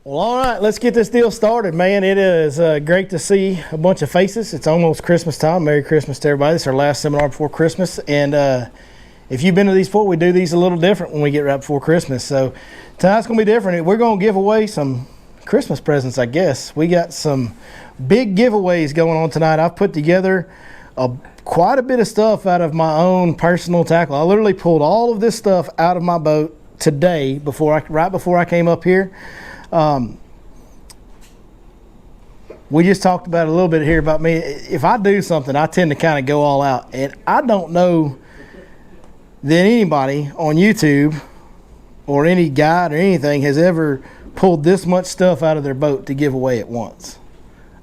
Well, all right, let's get this deal started, man. It is great to see a bunch of faces. It's almost Christmas time. Merry Christmas to everybody. This is our last seminar before Christmas. And if you've been to these before, we do these a little different when we get right before Christmas. So tonight's going to be different. We're going to give away some Christmas presents, I guess. We got some big giveaways going on tonight. I've put together quite a bit of stuff out of my own personal tackle. I literally pulled all of this stuff out of my boat today right before I came up here. We just talked about a little bit here about me. If I do something, I tend to kind of go all out. And I don't know that anybody on YouTube or any guide or anything has ever pulled this much stuff out of their boat to give away at once.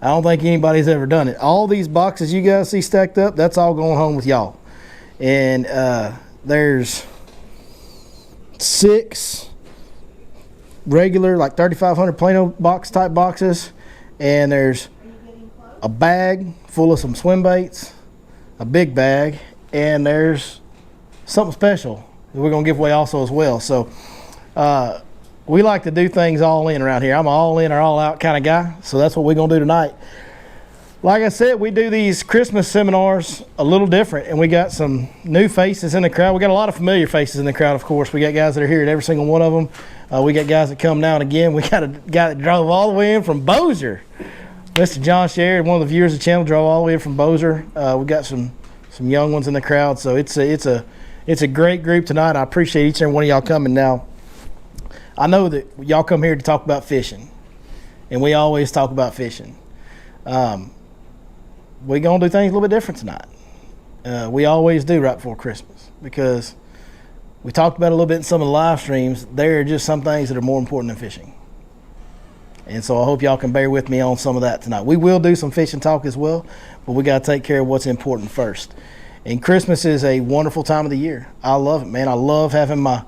I don't think anybody's ever done it. All these boxes you guys see stacked up, that's all going home with y'all. And there's 6 regular, like 3,500 Plano box type boxes, and there's a bag full of some swim baits, a big bag, and there's something special that we're going to give away also as well. So we like to do things all in around here. I'm an all in or all out kind of guy, so that's what we're going to do tonight. Like I said, we do these Christmas seminars a little different, and we got some new faces in the crowd. We got a lot of familiar faces in the crowd, of course. We got guys that are here at every single one of them. We got guys that come now and again. We got a guy that drove all the way in from Bossier. Mr. John Sherrod, one of the viewers of the channel, drove all the way in from Bossier. We got some young ones in the crowd, so it's a great group tonight. I appreciate each and every one of y'all coming. Now, I know that y'all come here to talk about fishing, and we always talk about fishing. We're going to do things a little bit different tonight. We always do right before Christmas, because we talked about it a little bit in some of the live streams. There are just some things that are more important than fishing. And so I hope y'all can bear with me on some of that tonight. We will do some fishing talk as well, but we got to take care of what's important first. And Christmas is a wonderful time of the year. I love it, man. I love having my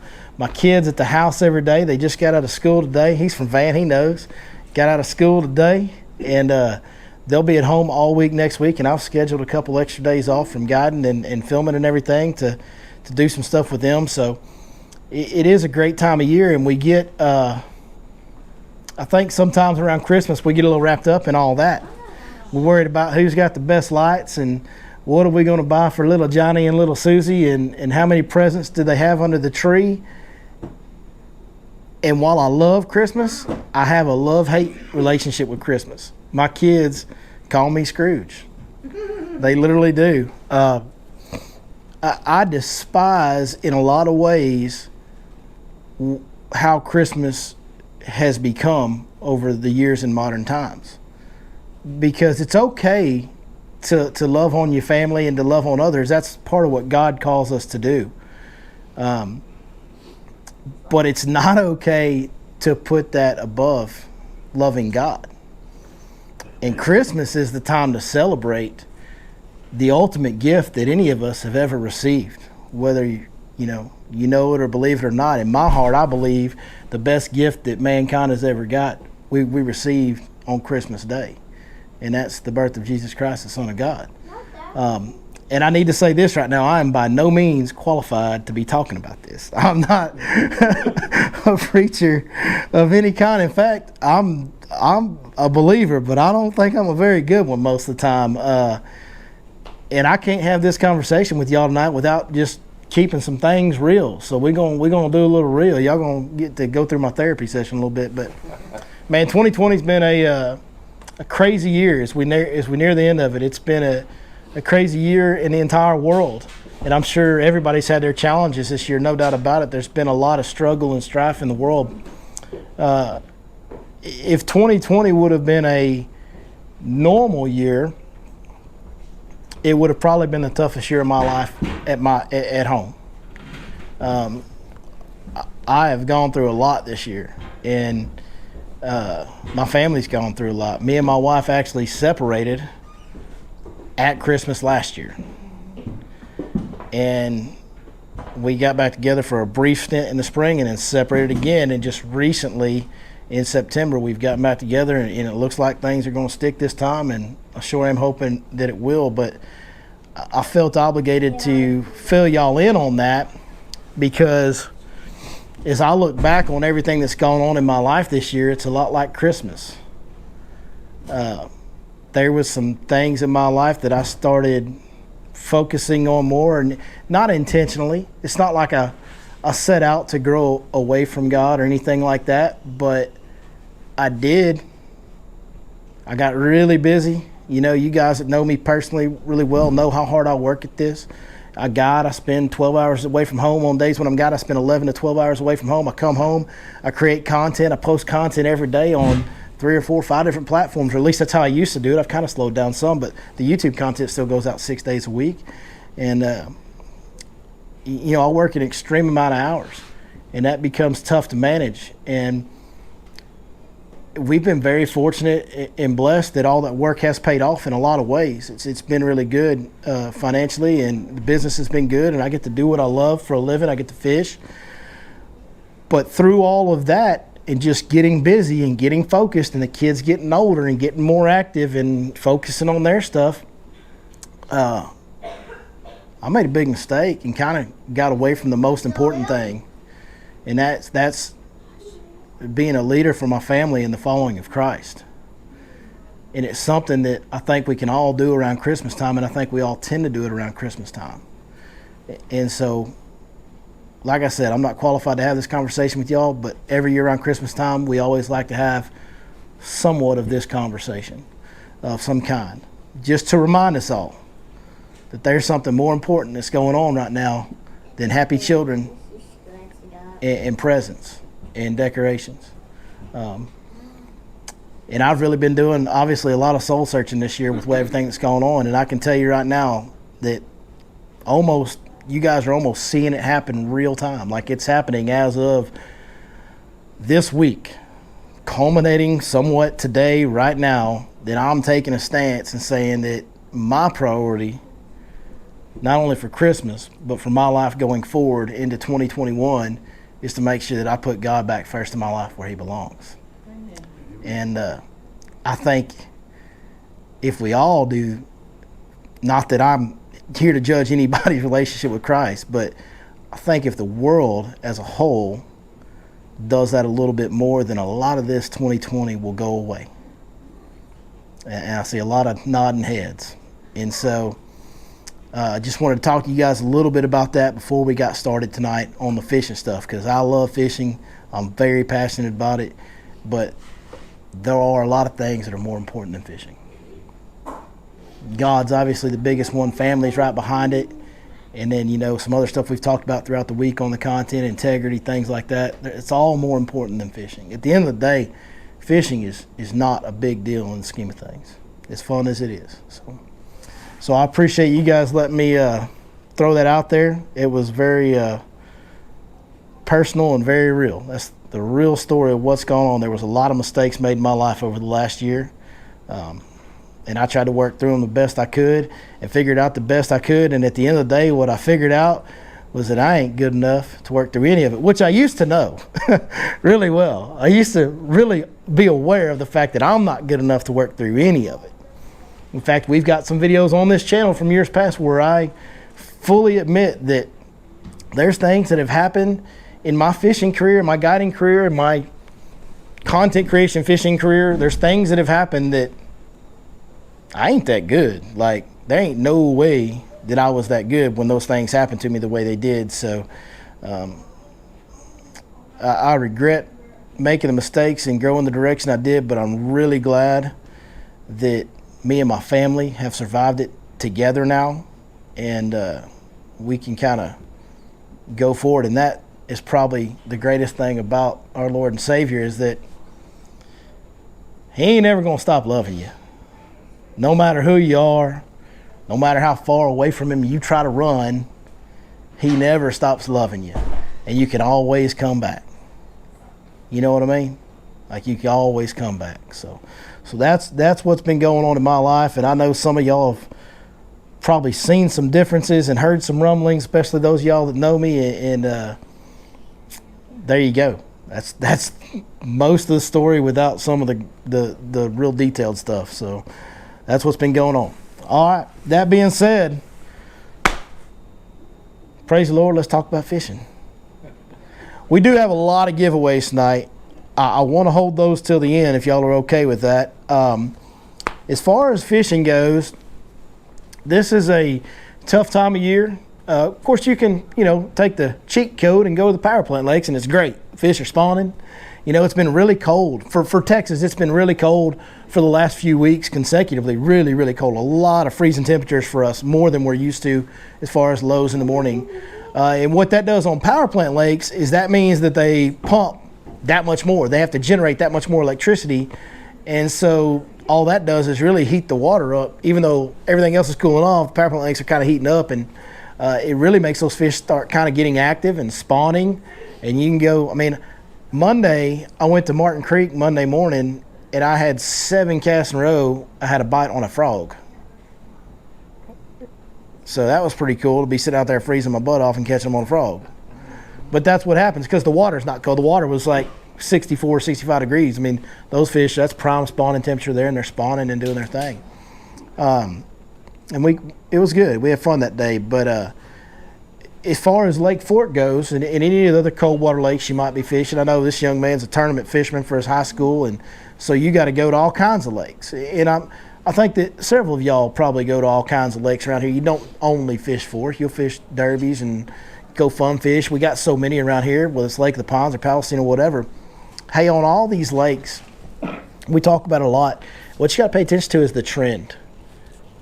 kids at the house every day. They just got out of school today. He's from Van, he knows. Got out of school today, and they'll be at home all week next week, and I've scheduled a couple extra days off from guiding and filming and everything to do some stuff with them. So it is a great time of year, and we get, I think sometimes around Christmas we get a little wrapped up in all that. We're worried about who's got the best lights and what are we going to buy for little Johnny and little Susie, and how many presents do they have under the tree. And while I love Christmas, I have a love-hate relationship with Christmas. My kids call me Scrooge. They literally do. I despise, in a lot of ways, how Christmas has become over the years in modern times. Because it's okay to love on your family and to love on others. That's part of what God calls us to do. But it's not okay to put that above loving God. And Christmas is the time to celebrate the ultimate gift that any of us have ever received, whether you know it or believe it or not. In my heart, I believe the best gift that mankind has ever got, we received on Christmas Day, and that's the birth of Jesus Christ, the Son of God. And I need to say this right now: I am by no means qualified to be talking about this. I'm not a preacher of any kind. In fact, I'm a believer, but I don't think I'm a very good one most of the time. And I can't have this conversation with y'all tonight without just keeping some things real. So we're gonna do a little real. Y'all gonna get to go through my therapy session a little bit. But man, 2020's been a crazy year as we near the end of it. It's been a crazy year in the entire world, and I'm sure everybody's had their challenges this year, no doubt about it. There's been a lot of struggle and strife in the world. If 2020 would have been a normal year, it would have probably been the toughest year of my life at home. I have gone through a lot this year, and my family's gone through a lot. Me and my wife actually separated at Christmas last year, and we got back together for a brief stint in the spring and then separated again. And just recently in September we've gotten back together, and it looks like things are going to stick this time, and I sure am hoping that it will. But I felt obligated to fill y'all in on that, because as I look back on everything that's gone on in my life this year, it's a lot like Christmas. There was some things in my life that I started focusing on more, and not intentionally. It's not like I set out to grow away from God or anything like that, but I did. I got really busy. You know, you guys that know me personally really well know how hard I work at this. I spend 12 hours away from home. On days when I'm I spend 11 to 12 hours away from home. I come home, I create content, I post content every day on 3 or 4 or 5 different platforms, or at least that's how I used to do it. I've kind of slowed down some, but the YouTube content still goes out 6 days a week. And, you know, I work an extreme amount of hours, and that becomes tough to manage. And we've been very fortunate and blessed that all that work has paid off in a lot of ways. It's been really good financially, and the business has been good, and I get to do what I love for a living. I get to fish. But through all of that, and just getting busy and getting focused, and the kids getting older and getting more active and focusing on their stuff, I made a big mistake and kind of got away from the most important thing, and that's being a leader for my family in the following of Christ. And it's something that I think we can all do around Christmas time, and I think we all tend to do it around Christmas time. And so, like I said, I'm not qualified to have this conversation with y'all, but every year around Christmas time, we always like to have somewhat of this conversation of some kind, just to remind us all that there's something more important that's going on right now than happy children and presents and decorations. And I've really been doing, obviously, a lot of soul searching this year with everything that's going on, and I can tell you right now that you guys are almost seeing it happen real time. Like, it's happening as of this week, culminating somewhat today, right now, that I'm taking a stance and saying that my priority, not only for Christmas, but for my life going forward into 2021, is to make sure that I put God back first in my life where he belongs. And I think if we all do, not that I'm here to judge anybody's relationship with Christ, but I think if the world as a whole does that a little bit more, then a lot of this 2020 will go away. And I see a lot of nodding heads. And so I just wanted to talk to you guys a little bit about that before we got started tonight on the fishing stuff, because I love fishing. I'm very passionate about it, but there are a lot of things that are more important than fishing. God's obviously the biggest one, family's right behind it, and then, you know, some other stuff we've talked about throughout the week on the content, integrity, things like that. It's all more important than fishing. At the end of the day, fishing is not a big deal in the scheme of things, as fun as it is. So I appreciate you guys letting me throw that out there. It was very personal and very real. That's the real story of what's going on. There was a lot of mistakes made in my life over the last year. And I tried to work through them the best I could and figured out the best I could. And at the end of the day, what I figured out was that I ain't good enough to work through any of it, which I used to know really well. I used to really be aware of the fact that I'm not good enough to work through any of it. In fact, we've got some videos on this channel from years past where I fully admit that there's things that have happened in my fishing career, my guiding career, my content creation fishing career. There's things that have happened that I ain't that good. Like, there ain't no way that I was that good when those things happened to me the way they did. So I regret making the mistakes and growing the direction I did, but I'm really glad that me and my family have survived it together now, and we can kind of go forward. And that is probably the greatest thing about our Lord and Savior, is that he ain't ever going to stop loving you. No matter who you are, no matter how far away from him you try to run, he never stops loving you. And you can always come back. You know what I mean? Like, you can always come back. So that's what's been going on in my life. And I know some of y'all have probably seen some differences and heard some rumblings, especially those of y'all that know me. And there you go. That's most of the story without some of the real detailed stuff. So that's what's been going on. All right, that being said, praise the Lord, let's talk about fishing. We do have a lot of giveaways tonight. I want to hold those till the end if y'all are okay with that. As far as fishing goes, this is a tough time of year. Of course, you can, take the cheat code and go to the power plant lakes, and it's great. Fish are spawning. It's been really cold. For Texas, it's been really cold for the last few weeks consecutively. Really, really cold. A lot of freezing temperatures for us, more than we're used to as far as lows in the morning. And what that does on power plant lakes is that means that they pump that much more. They have to generate that much more electricity. And so all that does is really heat the water up. Even though everything else is cooling off, power plant lakes are kind of heating up, and it really makes those fish start kind of getting active and spawning. And you can go, Monday, I went to Martin Creek Monday morning, and I had 7 casts in a row. I had a bite on a frog. So that was pretty cool to be sitting out there freezing my butt off and catching them on a frog. But that's what happens because the water's not cold. The water was like 64, 65 degrees. Those fish, that's prime spawning temperature there, and they're spawning and doing their thing. And it was good. We had fun that day. But as far as Lake Fork goes, and any of the other cold water lakes you might be fishing, I know this young man's a tournament fisherman for his high school, and so you got to go to all kinds of lakes. And I think that several of y'all probably go to all kinds of lakes around here. You don't only fish Fork. You'll fish derbies and go fun fish. We got so many around here, whether it's Lake of the Ponds or Palestine or whatever. Hey, on all these lakes, we talk about it a lot. What you got to pay attention to is the trend,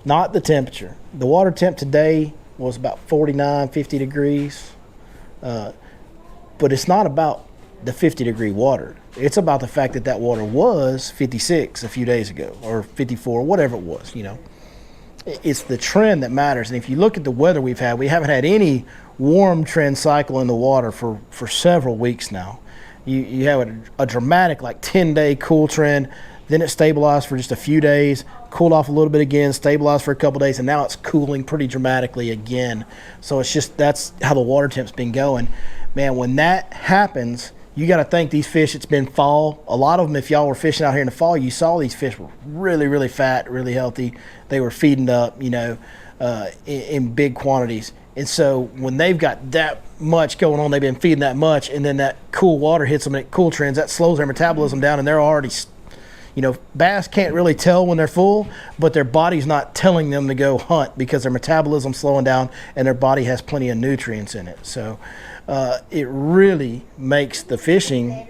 not the temperature. The water temp today was about 49, 50 degrees. But it's not about the 50-degree water. It's about the fact that water was 56 a few days ago, or 54, whatever it was, It's the trend that matters. And if you look at the weather we haven't had any warm trend cycle in the water for several weeks now. You have a dramatic 10-day cool trend, then it stabilized for just a few days, cooled off a little bit again, stabilized for a couple days, and now it's cooling pretty dramatically again. So that's how the water temp's been going. Man, when that happens, you got to think these fish, it's been fall. A lot of them, if y'all were fishing out here in the fall, you saw these fish were really, really fat, really healthy. They were feeding up, in big quantities. And so when they've got that much going on, they've been feeding that much, and then that cool water hits them and it cool trends, that slows their metabolism down, and they're already, bass can't really tell when they're full, but their body's not telling them to go hunt because their metabolism's slowing down and their body has plenty of nutrients in it. So it really makes the fishing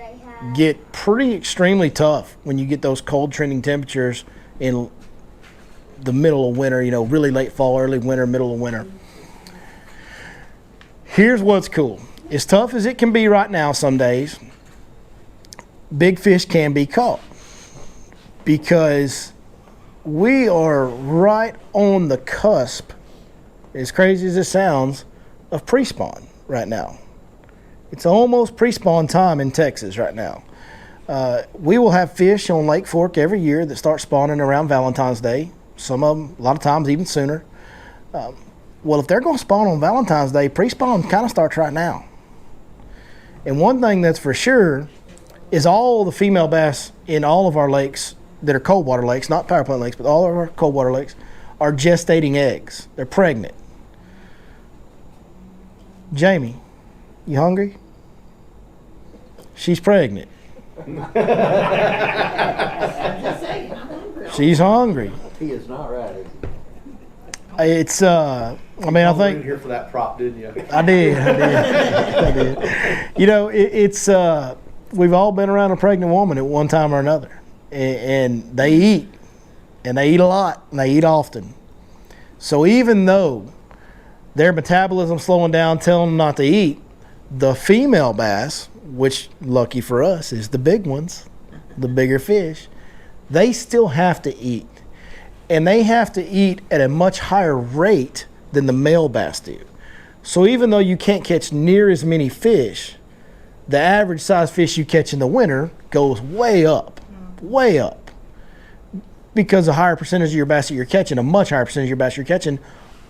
get pretty extremely tough when you get those cold trending temperatures in the middle of winter, really late fall, early winter, middle of winter. Here's what's cool. As tough as it can be right now some days, big fish can be caught because we are right on the cusp, as crazy as it sounds, of pre-spawn right now. It's almost pre-spawn time in Texas right now. We will have fish on Lake Fork every year that start spawning around Valentine's Day. Some of them, a lot of times, even sooner. Well, if they're going to spawn on Valentine's Day, pre-spawn kind of starts right now. And one thing that's for sure is all the female bass in all of our lakes that are cold water lakes, not power plant lakes, but all of our cold water lakes, are gestating eggs. They're pregnant. Jamie, you hungry? She's pregnant. She's hungry. He is not right, is he? It's I think in here for that prop, didn't you? I did. It's we've all been around a pregnant woman at one time or another, and they eat a lot, and they eat often. So even though their metabolism slowing down, telling them not to eat, the female bass, which lucky for us is the big ones, the bigger fish, they still have to eat. And they have to eat at a much higher rate than the male bass do. So even though you can't catch near as many fish, the average size fish you catch in the winter goes way up, because a higher percentage of your bass that you're catching, a much higher percentage of your bass you're catching,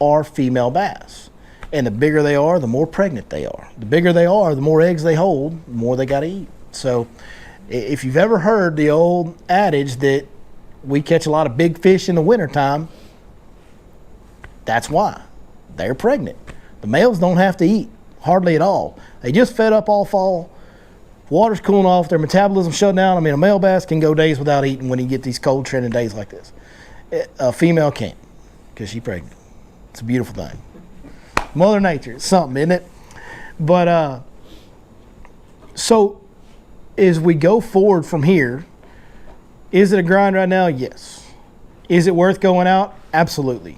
are female bass. And the bigger they are, the more pregnant they are. The bigger they are, the more eggs they hold, the more they got to eat. So if you've ever heard the old adage that we catch a lot of big fish in the wintertime, that's why. They're pregnant. The males don't have to eat hardly at all. They just fed up all fall. Water's cooling off, their metabolism shut down. I mean, a male bass can go days without eating when you get these cold trending days like this. A female can't because she's pregnant. It's a beautiful thing. Mother Nature, it's something, isn't it? But so as we go forward from here, is it a grind right now? Yes. Is it worth going out? Absolutely.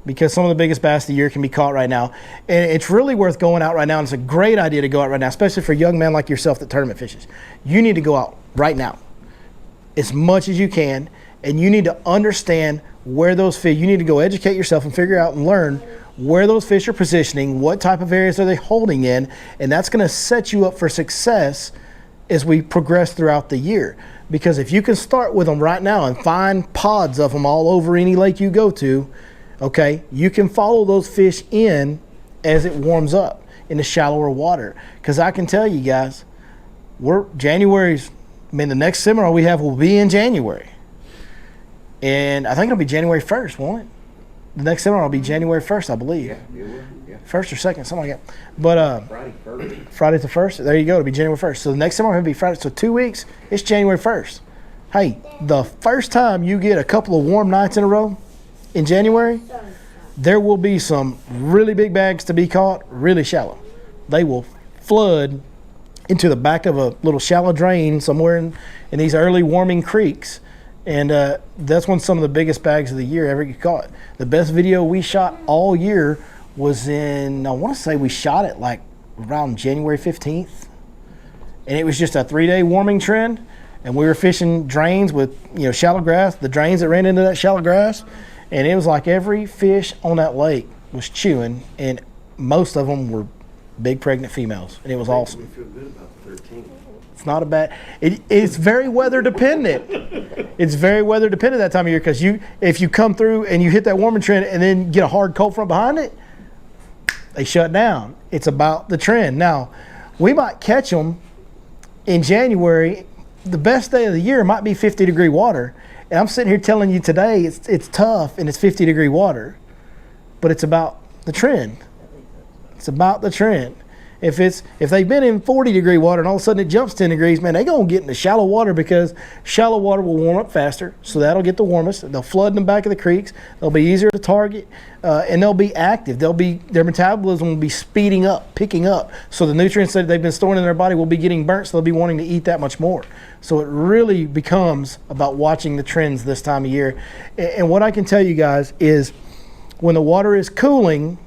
Because some of the biggest bass of the year can be caught right now. And it's really worth going out right now. And it's a great idea to go out right now, especially for a young man like yourself that tournament fishes. You need to go out right now as much as you can. And you need to understand where those fish, you need to go educate yourself and figure out and learn where those fish are positioning, what type of areas are they holding in. And that's going to set you up for success as we progress throughout the year. Because if you can start with them right now and find pods of them all over any lake you go to, okay, you can follow those fish in as it warms up in the shallower water. Because I can tell you guys, the next seminar we have will be in January. And I think it'll be January 1st, won't it? The next seminar will be January 1st, I believe. Yeah, it will. Yeah. 1st or 2nd, something like that. But Friday 1st. Friday the 1st, there you go, it'll be January 1st. So the next seminar will be Friday. So 2 weeks, it's January 1st. Hey, the first time you get a couple of warm nights in a row in January, there will be some really big bags to be caught, really shallow. They will flood into the back of a little shallow drain somewhere in these early warming creeks. And that's when some of the biggest bags of the year ever get caught. The best video we shot all year was in, I want to say we shot it like around January 15th. And it was just a 3-day warming trend. And we were fishing drains with, shallow grass, the drains that ran into that shallow grass. And it was like every fish on that lake was chewing, and most of them were big pregnant females. And it was awesome. We feel good about 13. It's not a bad. It's very weather dependent. It's very weather dependent that time of year, because if you come through and you hit that warming trend and then get a hard cold front behind it, they shut down. It's about the trend. Now, we might catch them in January. The best day of the year might be 50-degree water, and I'm sitting here telling you today it's tough and it's 50-degree water, but it's about the trend. It's about the trend. If they've been in 40-degree water and all of a sudden it jumps 10 degrees, man, they're going to get into shallow water, because shallow water will warm up faster, so that'll get the warmest. They'll flood in the back of the creeks. They'll be easier to target, and they'll be active. Their metabolism will be speeding up, picking up, so the nutrients that they've been storing in their body will be getting burnt, so they'll be wanting to eat that much more. So it really becomes about watching the trends this time of year. And what I can tell you guys is, when the water is cooling,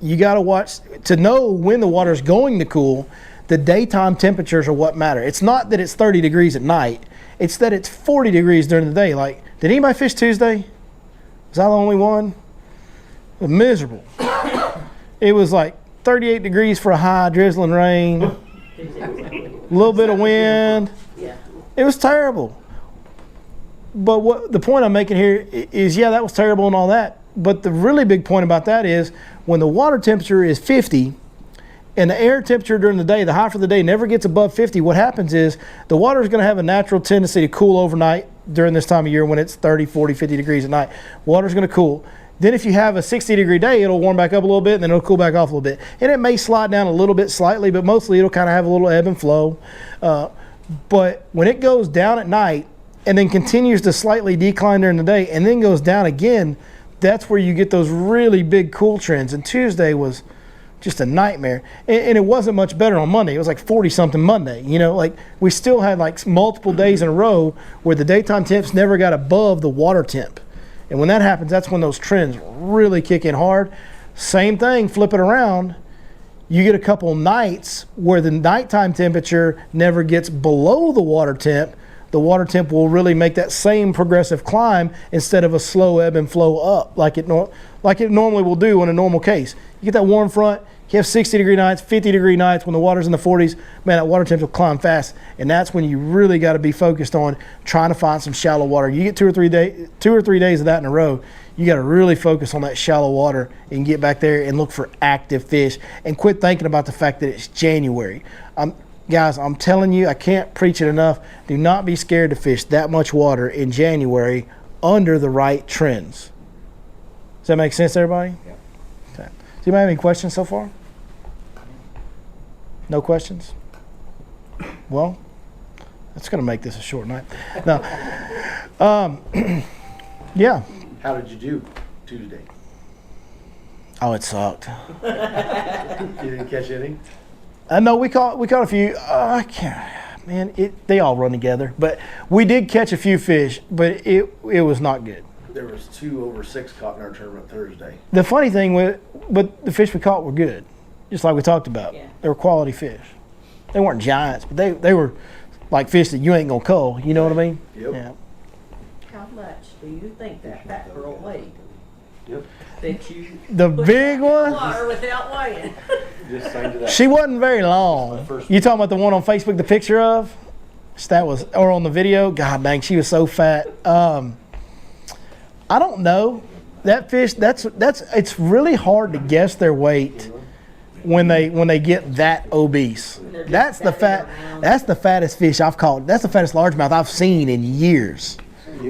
you got to watch to know when the water is going to cool. The daytime temperatures are what matter. It's not that it's 30 degrees at night. It's that it's 40 degrees during the day. Like, did anybody fish Tuesday? Was I the only one? It was miserable. It was like 38 degrees for a high, drizzling rain, a little bit of wind. It was terrible. But what the point I'm making here is, yeah, that was terrible and all that. But the really big point about that is, when the water temperature is 50 and the air temperature during the day, the high for the day, never gets above 50, what happens is the water is going to have a natural tendency to cool overnight during this time of year when it's 30, 40, 50 degrees at night. Water's going to cool. Then if you have a 60-degree day, it'll warm back up a little bit, and then it'll cool back off a little bit. And it may slide down a little bit slightly, but mostly it'll kind of have a little ebb and flow. But when it goes down at night and then continues to slightly decline during the day and then goes down again, that's where you get those really big cool trends. And Tuesday was just a nightmare. And it wasn't much better on Monday. It was like 40-something Monday. Like, we still had like multiple days in a row where the daytime temps never got above the water temp. And when that happens, that's when those trends really kick in hard. Same thing, flip it around. You get a couple nights where the nighttime temperature never gets below the water temp. The water temp will really make that same progressive climb instead of a slow ebb and flow up like it normally will do in a normal case. You get that warm front, you have 60-degree nights, 50-degree nights. When the water's in the 40s, man, that water temp will climb fast, and that's when you really got to be focused on trying to find some shallow water. You get 2 or 3 days of that in a row, you got to really focus on that shallow water and get back there and look for active fish, and quit thinking about the fact that it's January. Guys, I'm telling you, I can't preach it enough. Do not be scared to fish that much water in January under the right trends. Does that make sense, everybody? Yeah. Okay. So Do you have any questions so far? No questions? Well, that's going to make this a short night. No. Yeah. How did you do Tuesday? Oh, it sucked. You didn't catch any? No, we caught a few. I can't, man. They all run together, but we did catch a few fish, but it was not good. There was 2 over 6 caught in our tournament Thursday. The funny thing but the fish we caught were good, just like we talked about. Yeah. They were quality fish. They weren't giants, but they were like fish that you ain't gonna cull. You know what I mean? Yep. Yeah. How much do you think that girl weighed? Yep. That you The put big that in the one. water without weighing? Just signed it up. She wasn't very long. First- You talking about the one on Facebook, the picture of? That was, or on the video? God dang, she was so fat. I don't know. That fish, it's really hard to guess their weight when they get that obese. That's the fattest fish I've caught. That's the fattest largemouth I've seen in years.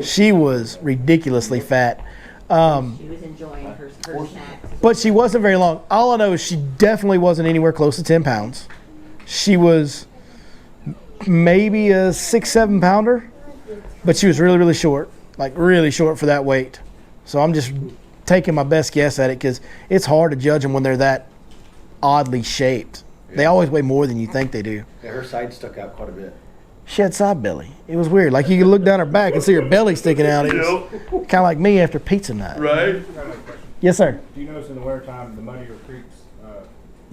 She was ridiculously fat. She was enjoying her snacks. But she wasn't very long. All I know is she definitely wasn't anywhere close to 10 pounds. She was maybe a 6-7 pounder, but she was really, really short, like really short for that weight. So I'm just taking my best guess at it because it's hard to judge them when they're that oddly shaped. They always weigh more than you think they do. Yeah, her side stuck out quite a bit. She had side belly. It was weird. Like you could look down her back and see her belly sticking out. It was kind of like me after pizza night. Right? I have a question. Yes, sir. Do you notice in the wintertime the muddier creeks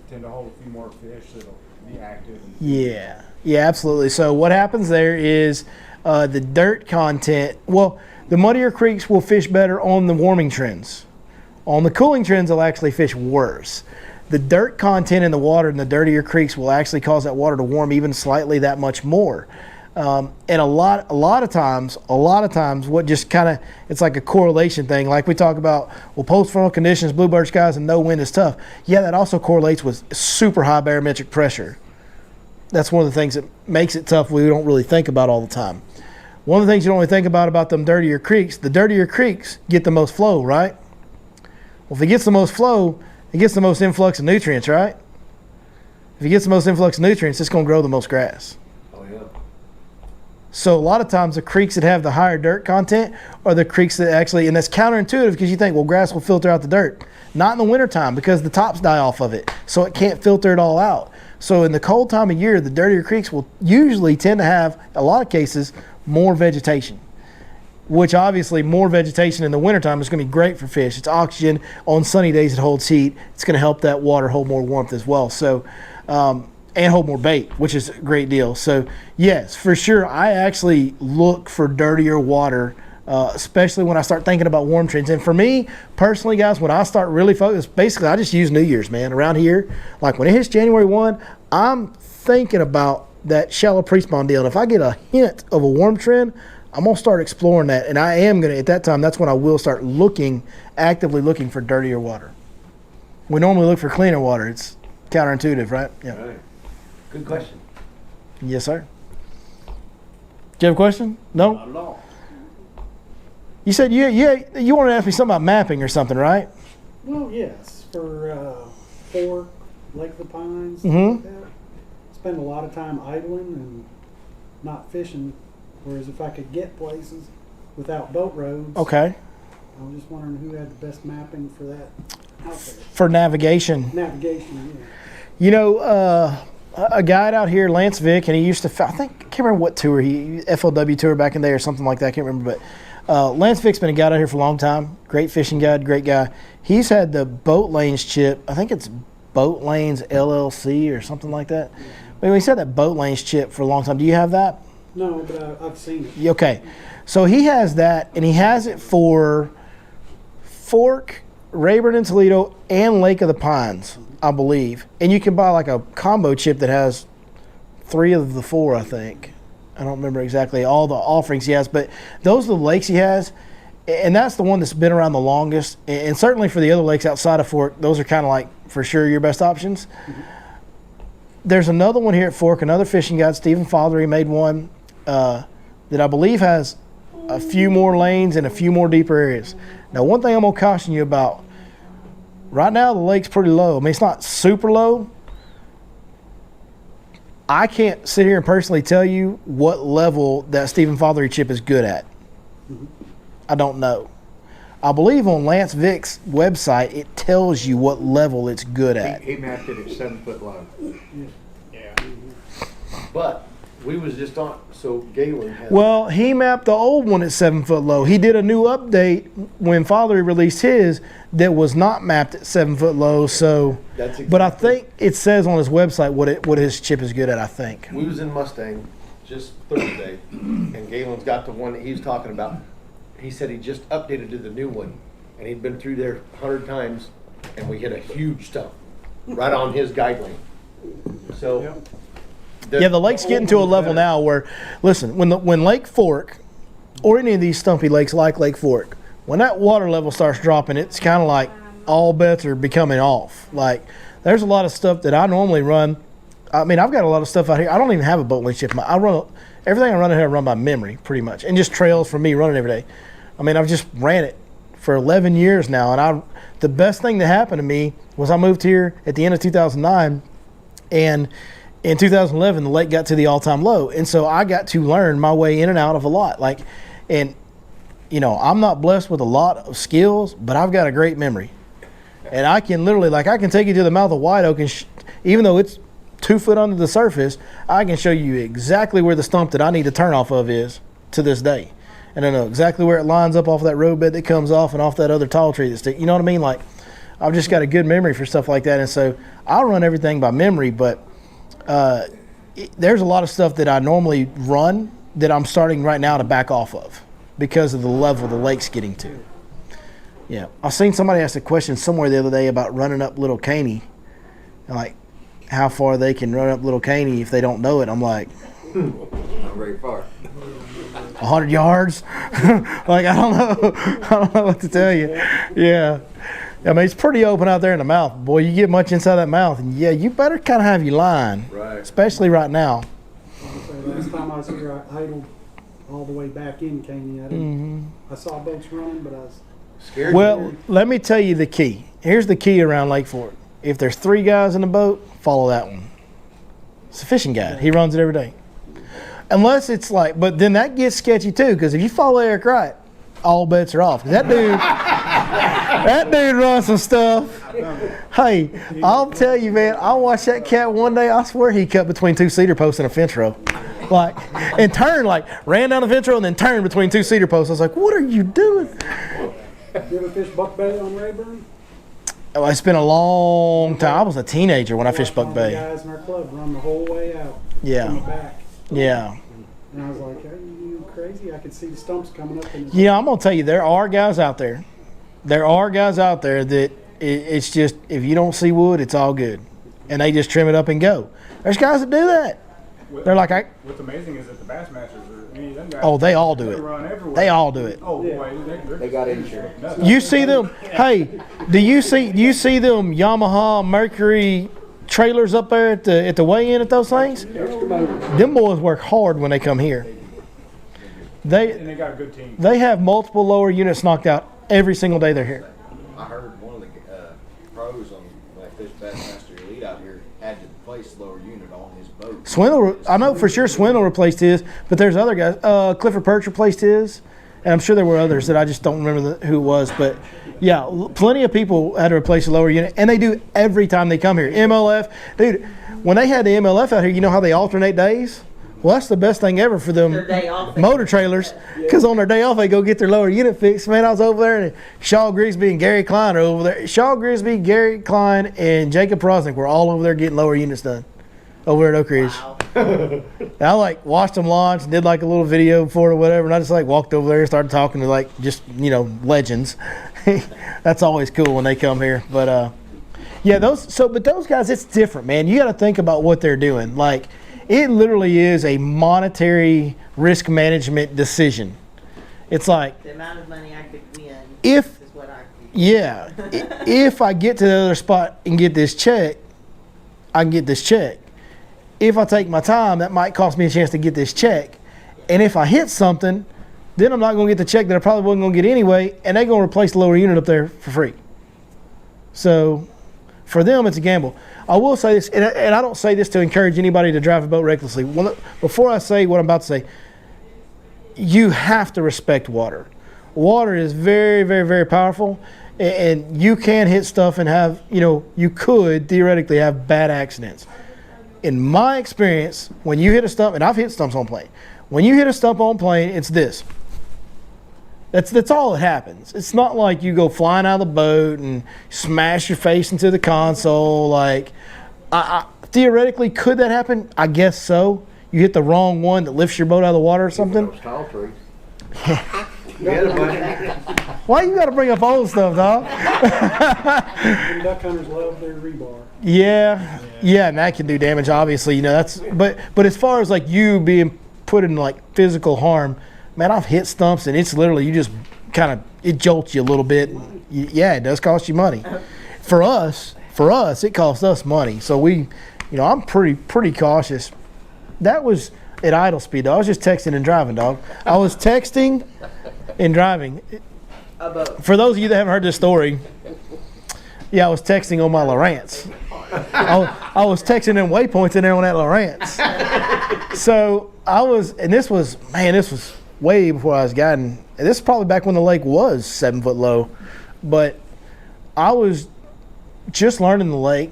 tend to hold a few more fish that'll be active? Yeah, absolutely. So what happens there is the dirt content. Well, the muddier creeks will fish better on the warming trends. On the cooling trends, they'll actually fish worse. The dirt content in the water in the dirtier creeks will actually cause that water to warm even slightly that much more. And a lot of times, what just kind of, it's like a correlation thing. Like we talk about, well, post-frontal conditions, bluebird skies, and no wind is tough. Yeah, that also correlates with super high barometric pressure. That's one of the things that makes it tough we don't really think about all the time. One of the things you don't really think about them dirtier creeks, the dirtier creeks get the most flow, right? Well, if it gets the most flow, it gets the most influx of nutrients, right? If it gets the most influx of nutrients, it's going to grow the most grass. Oh, yeah. So a lot of times the creeks that have the higher dirt content are the creeks that actually, and that's counterintuitive because you think, well, grass will filter out the dirt. Not in the wintertime because the tops die off of it, so it can't filter it all out. So in the cold time of year, the dirtier creeks will usually tend to have, a lot of cases, more vegetation. Which obviously more vegetation in the wintertime is going to be great for fish. It's oxygen. On sunny days it holds heat. It's going to help that water hold more warmth as well. So, and hold more bait, which is a great deal. So yes, for sure, I actually look for dirtier water, especially when I start thinking about warm trends. And for me personally, guys, when I start really focused, basically I just use New Year's, man. Around here, like when it hits January 1, I'm thinking about that shallow Prespawn deal. And if I get a hint of a warm trend, I'm going to start exploring that, and I am going to, at that time, that's when I will start actively looking for dirtier water. We normally look for cleaner water. It's counterintuitive, right? Yeah. Right. Good question. Yes, sir. Do you have a question? No? Not at all. You said you wanted to ask me something about mapping or something, right? Well, yes, for Fork, Lake of the Pines, Mhm. like that. Spend a lot of time idling and not fishing. Whereas if I could get places without boat roads, Okay. I was just wondering who had the best mapping for that out there. For navigation. Navigation, yeah. You know, a guide out here, Lance Vick, and he used to, I can't remember what tour, FLW tour back in the day or something like that, I can't remember, but Lance Vick's been a guide out here for a long time. Great fishing guide, great guy. He's had the Boat Lanes chip, I think it's Boat Lanes LLC or something like that. But he's had that Boat Lanes chip for a long time. Do you have that? No, but I've seen it. Okay. So he has that, and he has it for Fork, Rayburn and Toledo, and Lake of the Pines, I believe. And you can buy like a combo chip that has 3 of the 4, I think. I don't remember exactly all the offerings he has, but those are the lakes he has. And that's the one that's been around the longest. And certainly for the other lakes outside of Fork, those are kind of like, for sure, your best options. Mm-hmm. There's another one here at Fork, another fishing guide, Stephen Fothery made one that I believe has a few more lanes and a few more deeper areas. Now, one thing I'm going to caution you about, Right now, the lake's pretty low. I mean, it's not super low. I can't sit here and personally tell you what level that Stephen Fothery chip is good at. I don't know. I believe on Lance Vick's website, it tells you what level it's good at. He mapped it at 7 foot low. Yeah. But we was just on, so Galen has. Well, he mapped the old one at 7 foot low. He did a new update when Fothery released his that was not mapped at 7 foot low. So, That's but I exactly- think it says on his website what his chip is good at. I think. We was in Mustang just Thursday, and Galen's got the one that he was talking about. He said he just updated to the new one, and he'd been through there 100 times, and we hit a huge stump right on his guide lane. So, Yeah, the lake's getting to a level now where, listen, when Lake Fork or any of these stumpy lakes like Lake Fork, when that water level starts dropping, it's kind of like all bets are becoming off. Like, there's a lot of stuff that I normally run. I mean, I've got a lot of stuff out here. I don't even have a boat winch chip. I run everything I run out here. I run by memory, pretty much, and just trails for me running every day. I mean, I've just ran it for 11 years now, and the best thing that happened to me was I moved here at the end of 2009, and in 2011 the lake got to the all-time low, and so I got to learn my way in and out of a lot. Like, and you know, I'm not blessed with a lot of skills, but I've got a great memory, and I can literally, like, I can take you to the mouth of White Oak, and even though it's 2 foot under the surface, I can show you exactly where the stump that I need to turn off of is to this day. And I know exactly where it lines up off that roadbed that comes off and off that other tall tree that's stick. You know what I mean? Like, I've just got a good memory for stuff like that. And so I run everything by memory, but there's a lot of stuff that I normally run that I'm starting right now to back off of because of the level the lake's getting to. Yeah. I seen somebody ask a question somewhere the other day about running up Little Caney, and like how far they can run up Little Caney if they don't know it. I'm like, Not very far. 100 yards. Like, I don't know what to tell you. Yeah. I mean, it's pretty open out there in the mouth. Boy, you get much inside that mouth, and yeah, you better kind of have your line. Right. Especially right now. Last time I was here, I idled all the way back in Caney. I saw boats running, but I was Scared. Well, let me tell you the key. Here's the key around Lake Fork. If there's 3 guys in the boat, follow that one. It's a fishing guide. He runs it every day. Unless it's like, but then that gets sketchy too, because if you follow Eric Wright, all bets are off. 'Cause that dude runs some stuff. Hey, I'll tell you, man, I watched that cat one day. I swear he cut between 2 cedar posts and a fence row. Like, and turned, like, ran down the fence row and then turned between 2 cedar posts. I was like, what are you doing? You ever fish buckbait on Rayburn? Oh, it's been a long time. I was a teenager when I fished Buck One of the Bay. guys in our club run the whole way out. From the Yeah, back. yeah. And I was like, are you crazy? I could see the stumps coming up. In his Yeah, I'm going to tell you, there are guys out there. There are guys out there that it's just, if you don't see wood, it's all good. And they just trim it up and go. There's guys that do that. They're like, What's amazing is that the Bassmasters are any of them guys. oh, they all do they it. run everywhere. They all do it. Oh Yeah. boy, They got insurance. You see them, hey, do you see them Yamaha Mercury trailers up there at the weigh-in at those things? Them boys work hard when they come here. And They they got a good team. they have multiple lower units knocked out every single day they're here. I heard one of the pros on like Fish Bassmaster Elite out here had to place lower unit on his boat. Swindle, I know for sure Swindle replaced his, but there's other guys. Clifford Perch replaced his, and I'm sure there were others that I just don't remember who it was. But yeah, plenty of people had to replace the lower unit, and they do every time they come here. MLF, dude, when they had the MLF out here, you know how they alternate days? Well, that's the best thing ever for them Their day off. motor trailers, because on their day off they go get their lower unit fixed. Man, I was over there, and Shaw Grigsby and Gary Klein are over there. Shaw Grigsby, Gary Klein, and Jacob Prosnick were all over there getting lower units done over at Oak Ridge. Wow. And I like watched them launch and did like a little video for it or whatever, and I just like walked over there and started talking to like just, you know, legends. That's always cool when they come here. But yeah, but those guys, it's different, man. You got to think about what they're doing. Like, it literally is a monetary risk management decision. It's like, The amount of money I could win if is what I could. yeah, if I get to the other spot and get this check, I can get this check. If I take my time, that might cost me a chance to get this check. And if I hit something, then I'm not going to get the check that I probably wasn't going to get anyway, and they're going to replace the lower unit up there for free. So for them, it's a gamble. I will say this, and I don't say this to encourage anybody to drive a boat recklessly. Before I say what I'm about to say, you have to respect water. Water is very, very, very powerful, and you can hit stuff and have, you could theoretically have bad accidents. In my experience, when you hit a stump, and I've hit stumps on plane, when you hit a stump on plane, it's this. That's all that happens. It's not like you go flying out of the boat and smash your face into the console. Like, theoretically, could that happen? I guess so. You hit the wrong one that lifts your boat out of the water or something. Those tall trees. We had a bunch. Why you got to bring up old stuff, dog? And duck hunters love their rebar. Yeah, and that can do damage. Obviously, that's. But as far as like you being put in like physical harm, man, I've hit stumps and it's literally you just kind of it jolts you a little bit. Yeah, it does cost you money. For us, it costs us money. So I'm pretty cautious. That was at idle speed, though. I was just texting and driving, dog. I was texting and driving. For those of you that haven't heard this story, I was texting on my Lowrance. I was texting them waypoints in there on that Lowrance. So this was way before I was guiding. And this is probably back when the lake was 7 foot low. But I was just learning the lake.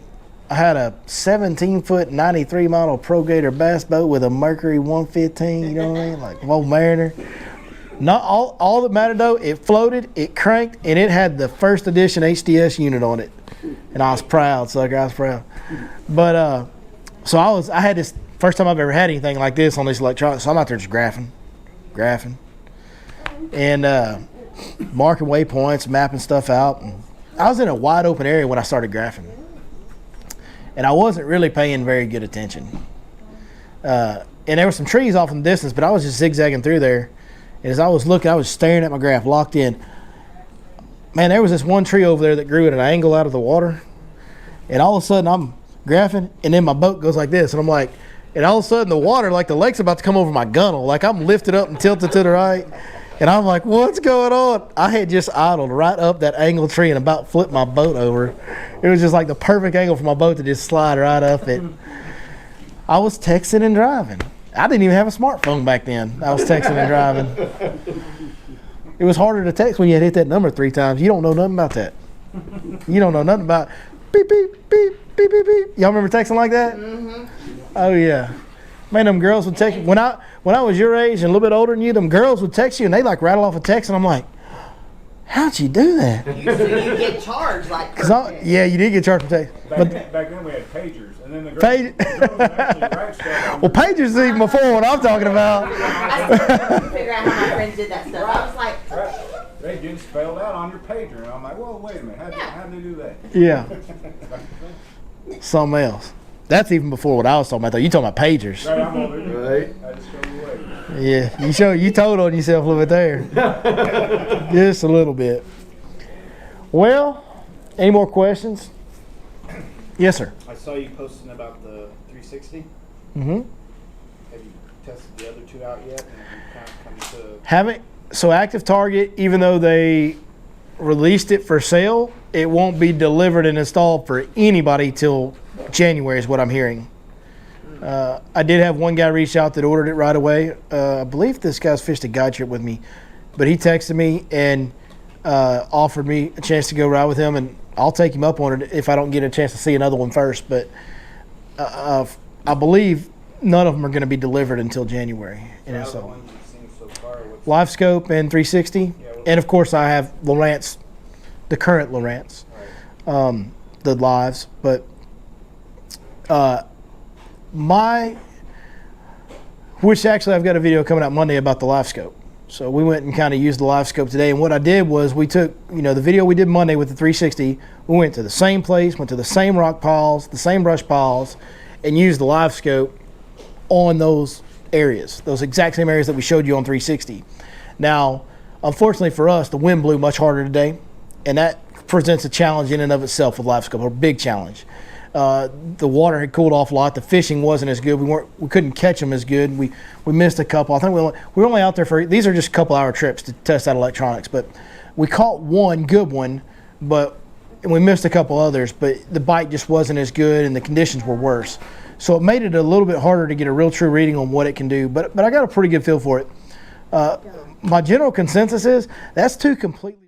I had a 17-foot 93 model Pro Gator bass boat with a Mercury 115, you know what I mean? Like old Mariner. Not all that mattered though, it floated, it cranked, and it had the first edition HDS unit on it. And I was proud, sucker, I was proud. But so I had this first time I've ever had anything like this on this electronics, so I'm out there just graphing. And marking waypoints, mapping stuff out. And I was in a wide open area when I started graphing. And I wasn't really paying very good attention. And there were some trees off in the distance, but I was just zigzagging through there. And as I was looking, I was staring at my graph, locked in. Man, there was this one tree over there that grew at an angle out of the water. And all of a sudden, I'm graphing, and then my boat goes like this. And I'm like, and all of a sudden, the water, like the lake's about to come over my gunnel. Like I'm lifted up and tilted to the right. And I'm like, what's going on? I had just idled right up that angled tree and about flipped my boat over. It was just like the perfect angle for my boat to just slide right up it. I was texting and driving. I didn't even have a smartphone back then. I was texting and driving. It was harder to text when you had hit that number 3 times. You don't know nothing about that. You don't know nothing about beep, beep, beep, beep, beep, beep. Y'all remember texting like that? Mm-hmm. Oh, yeah. Man, them girls would text you. When I was your age and a little bit older than you, them girls would text you and they like rattle off a text and I'm like, how'd you do that? You get charged like yeah, you did get charged for text. Back then we had pagers, and then the girls would actually write stuff on Well, pagers is even before what I'm talking about. I still couldn't figure out how my friends did that stuff. I was like, Right. They did spelled out on your pager, and I'm like, well, wait a minute, how'd they do that? Yeah. Something else. That's even before what I was talking about, though. You talking about pagers. Right, I'm over there. Right. I just showed you away. Yeah, you told on yourself a little bit there. Just a little bit. Well, any more questions? Yes, sir. I saw you posting about the 360. Mm-hmm. Have you tested the other 2 out yet? And have you kind of come to... Haven't. So Active Target, even though they released it for sale, it won't be delivered and installed for anybody till January is what I'm hearing. I did have one guy reach out that ordered it right away. I believe this guy's fished a guide trip with me, but he texted me and offered me a chance to go ride with him, and I'll take him up on it if I don't get a chance to see another one first. But I believe none of them are going to be delivered until January. And So so ones you've seen so far, what's Live Scope and 360, and of course I have Lowrance, the current Lowrance, the lives, but which actually I've got a video coming out Monday about the Live Scope. So we went and kind of used the Live Scope today, and what I did was we took, the video we did Monday with the 360, we went to the same place, went to the same rock piles, the same brush piles, and used the Live Scope on those areas, those exact same areas that we showed you on 360. Now, unfortunately for us, the wind blew much harder today, and that presents a challenge in and of itself with Live Scope, a big challenge. The water had cooled off a lot. The fishing wasn't as good. We couldn't catch them as good. We missed a couple. I think we were only out there for, these are just a couple hour trips to test out electronics, but we caught one good one, but and we missed a couple others, but the bite just wasn't as good and the conditions were worse. So it made it a little bit harder to get a real true reading on what it can do, but I got a pretty good feel for it. My general consensus is that's two completely